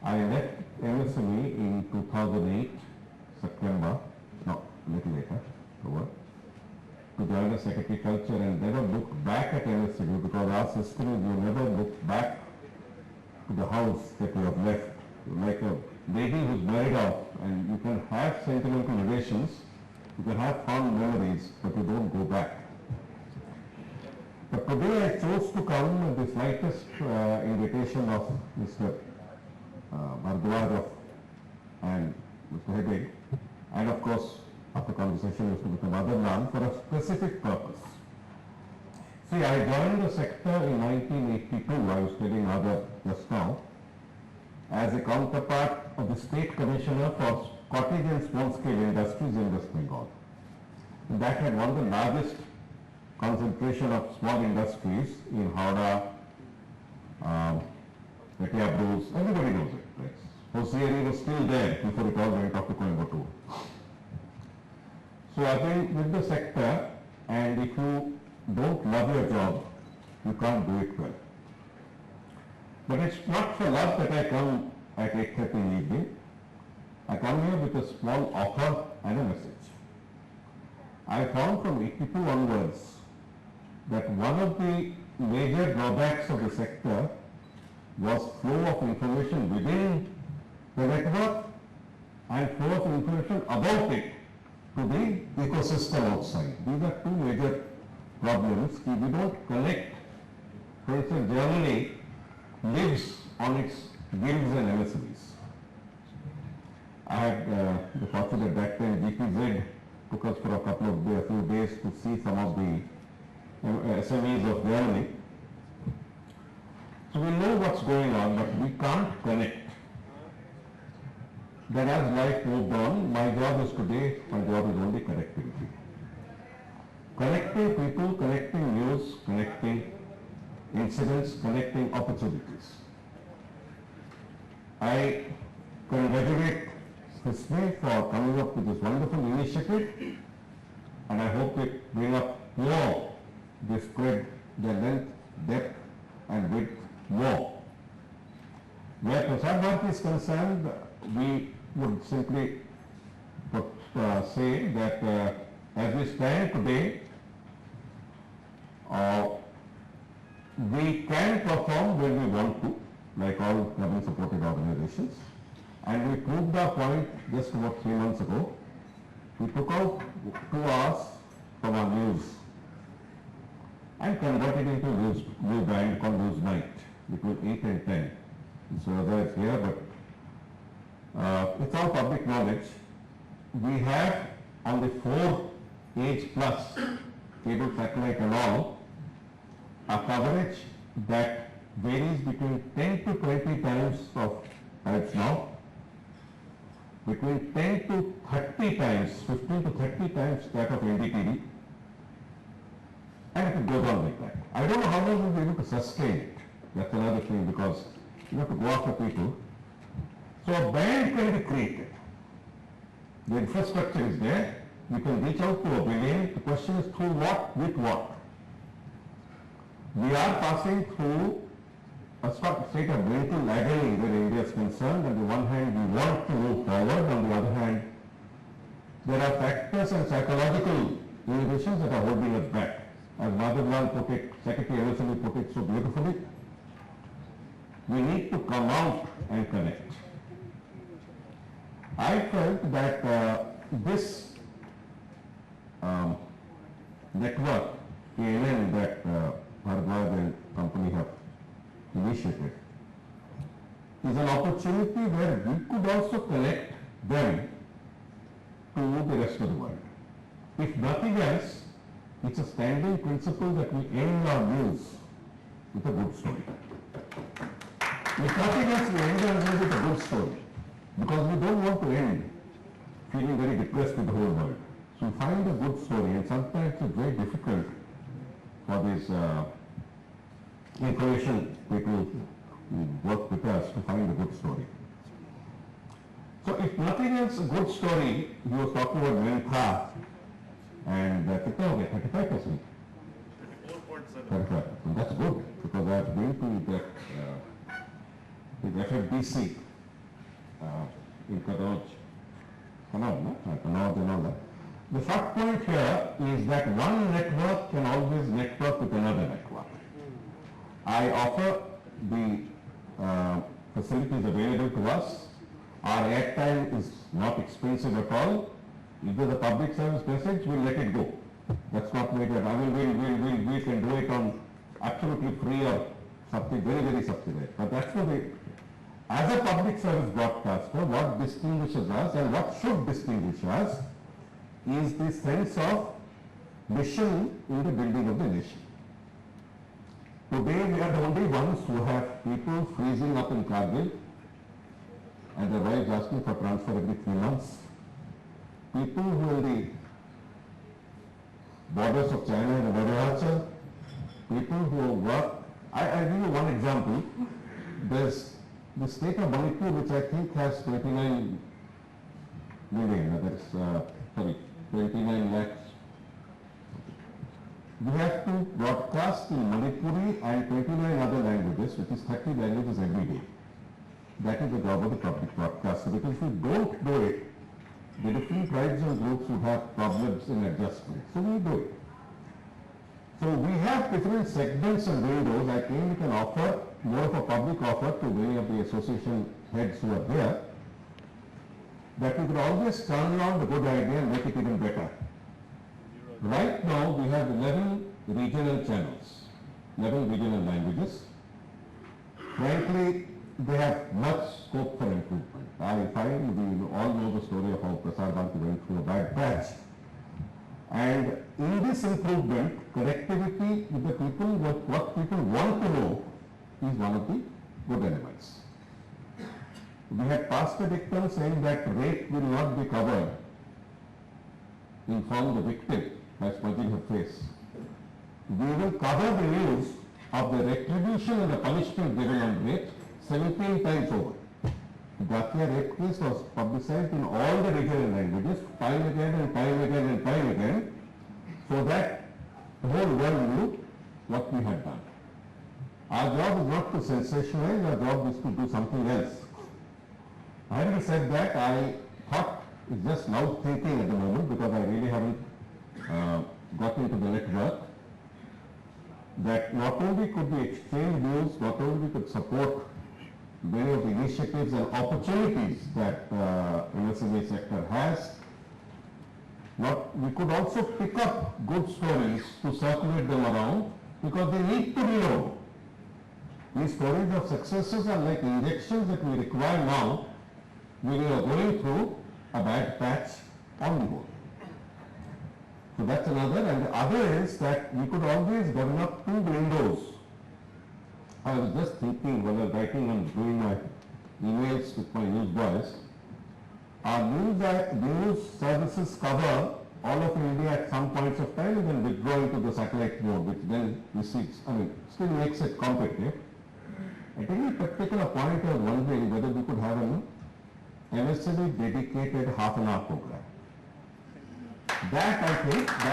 I left MSME in 2008, September, no, a little later, over, to join the Secretary Culture and never looked back at MSME because our system is you never look back to the house that you have left. Like a lady who's married off and you can have sentimental relations, you can have fond memories, but you don't go back. But today I chose to come with the slightest invitation of Mr. Bhardwaj and Mr. Hegde, and of course after conversation Mr. Madanand for a specific purpose. See, I joined the sector in 1982, I was telling Radha just now, as a counterpart of the State Commissioner for Cottage and Small-Scale Industries in West Bengal. That had one of the largest concentration of small industries in Howrah, Petia Bruce, everybody knows it. Right? Hosiery was still there before it all went off to Coimbatore. So I think with the sector, and if you don't love your job, you can't do it well. But it's not for love that I come at 8:30 in the evening. I come here with a small offer and a message. I found from 82 onwards that one of the major drawbacks of the sector was flow of information within the network and flow of information about it to the ecosystem outside. These are two major problems. We don't connect. For instance, Germany lives on its guilds and MSMEs. I had the fortune at that time, GPZ took us for a few days to see some of the SMEs of Germany. So we know what's going on, but we can't connect. Then as life moved on, my job is today, my job is only connectivity. Connecting people, connecting news, connecting incidents, connecting opportunities. I congratulate Hisme for coming up with this wonderful initiative, and I hope it bring up more, they spread their length, depth and width more. Where Prasar Bharati is concerned, we would simply say that as we stand today, we can perform when we want to, like all government supported organizations, and we proved our point just about 3 months ago. We took out 2 hours from our news and converted into new band called News Night between 8 and 10. So whether it's here, but it's all public knowledge. We have on the 4 age plus cable, satellite and all, a coverage that varies between 10 to 20 times of heights now, between 10 to 30 times, 15 to 30 times that of NDTV, and it goes on like that. I don't know how long we'll be able to sustain it. That's another thing, because you have to go after people. So a band can be created. The infrastructure is there. You can reach out to a billion. The question is through what, with what. We are passing through a state of mental agony where India is concerned. On the one hand, we want to move forward. On the other hand, there are factors and psychological inhibitions that are holding us back. As Madhav put it, Secretary Emerson put it so beautifully, we need to come out and connect. I felt that this network, KNN, that Bhardwaj and company have initiated, is an opportunity where we could also connect them to the rest of the world. If nothing else, it's a standing principle that we end our news with a good story. If nothing else, we end our news with a good story, because we don't want to end feeling very depressed with the whole world. So we find a good story, and sometimes it's very difficult for these information people who work with us to find a good story. So if nothing else, a good story, he was talking about Mentha and 35%. 35%. That's good, because I've been to that FFDC in Kannauj, Kannauj and all that. The short point here is that one network can always network with another network. I offer the facilities available to us. Our airtime is not expensive at all. If there's a public service message, we'll let it go. That's not major. I mean, we can do it on absolutely free or something very, very subsidized. But that's the way. As a public service broadcaster, what distinguishes us and what should distinguish us is the sense of mission in the building of the nation. Today we are the only ones who have people freezing up in Kargil and their wives asking for transfer every 3 months. People who are the borders of China and Arunachal, people who work. I give you one example. There's the state of Manipur, which I think has 29 million, 29 lakhs. We have to broadcast in Manipuri and 29 other languages, which is 30 languages every day. That is the job of the public broadcaster, because if we don't do it, the different tribes and groups would have problems in adjustment. So we do it. So we have different segments and windows. I think we can offer more of a public offer to many of the association heads who are here, that we could always turn around the good idea and make it even better. Right now we have 11 regional channels, 11 regional languages. Frankly, they have much scope for improvement. I find we all know the story of how Prasar Bharati went through a bad patch. And in this improvement, connectivity with the people, what people want to know is one of the good elements. We had passed a dictum saying that rape will not be covered. Inform the victim by smudging her face. We will cover the news of the retribution and the punishment given on rape 17 times over. The Dakia rape case was publicized in all the regional languages time again and time again and time again, so that the whole world knew what we had done. Our job is not to sensationalize, our job is to do something else. Having said that, I thought it's just loud thinking at the moment, because I really haven't got into the network, that not only could we exchange views, not only could support many of the initiatives and opportunities that MSME sector has, we could also pick up good stories to circulate them around, because they need to be known. These stories of successes are like injections that we require now when we are going through a bad patch on the board. So that's another. And the other is that we could always develop 2 windows. I was just thinking while I was writing and doing my emails with my newsboys, our news services cover all of India at some points of time and then withdraw into the satellite mode, which then receives, still makes it competitive. At any particular point I was wondering whether we could have an MSME dedicated half-an-hour program. That I think, I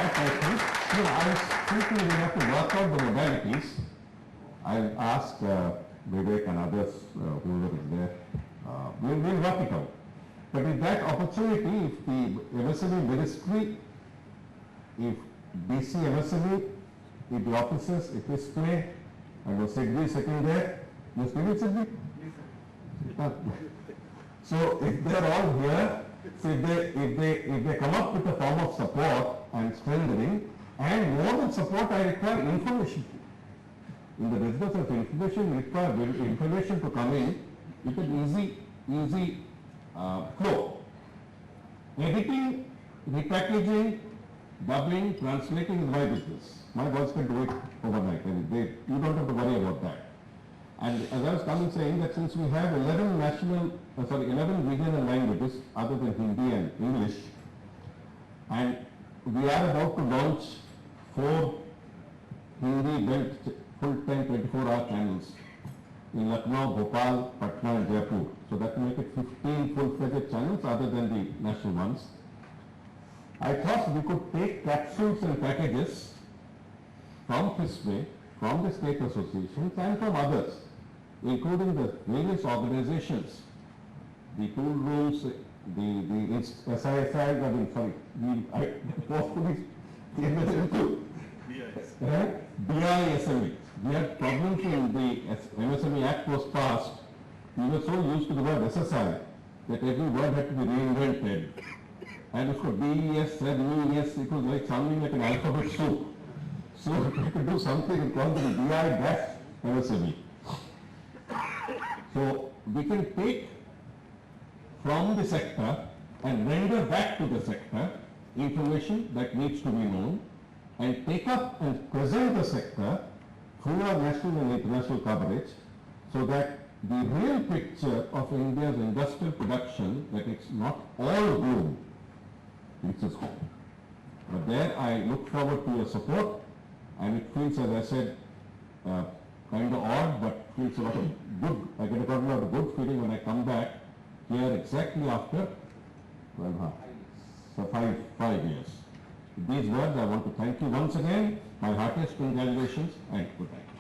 was thinking we have to work out the modalities. I'll ask Vivek and others, whoever is there, we'll work it out. But with that opportunity, if the MSME ministry, if DC MSME, if the officers, if they stay, and the secretary sitting there, you still with Sidney? So if they're all here, so if they come up with a form of support and strengthening, and more than support, I require information. In the business of information, require information to come in with an easy flow. Editing, repackaging, dubbing, translating is my business. My boys can do it overnight. You don't have to worry about that. And as I was coming saying that since we have 11 regional languages other than Hindi and English, and we are about to launch 4 Hindi built full-time 24-hour channels in Lucknow, Bhopal, Patna and Jaipur. So that will make it 15 full-fledged channels other than the national ones. I thought we could take capsules and packages from FISWay, from the state associations and from others, including the various organizations the tool rooms, the SISI, I mean, sorry, I supposed to be MSME, right? BISME. We had problems when the MSME Act was passed. We were so used to the word SSI that every word had to be reinvented. And it's got BES, MES, it was like sounding like an alphabet soup. So we could do something and call it BI-MSME. So we can take from the sector and render back to the sector information that needs to be known and take up and present the sector through our national and international coverage so that the real picture of India's industrial production, that it's not all gloom, reaches home. But there I look forward to your support, and it feels, as I said, kind of odd, but feels a lot of good. I get a lot of good feeling when I come back here exactly after 5 years. With these words, I want to thank you once again. My heartiest congratulations and good night.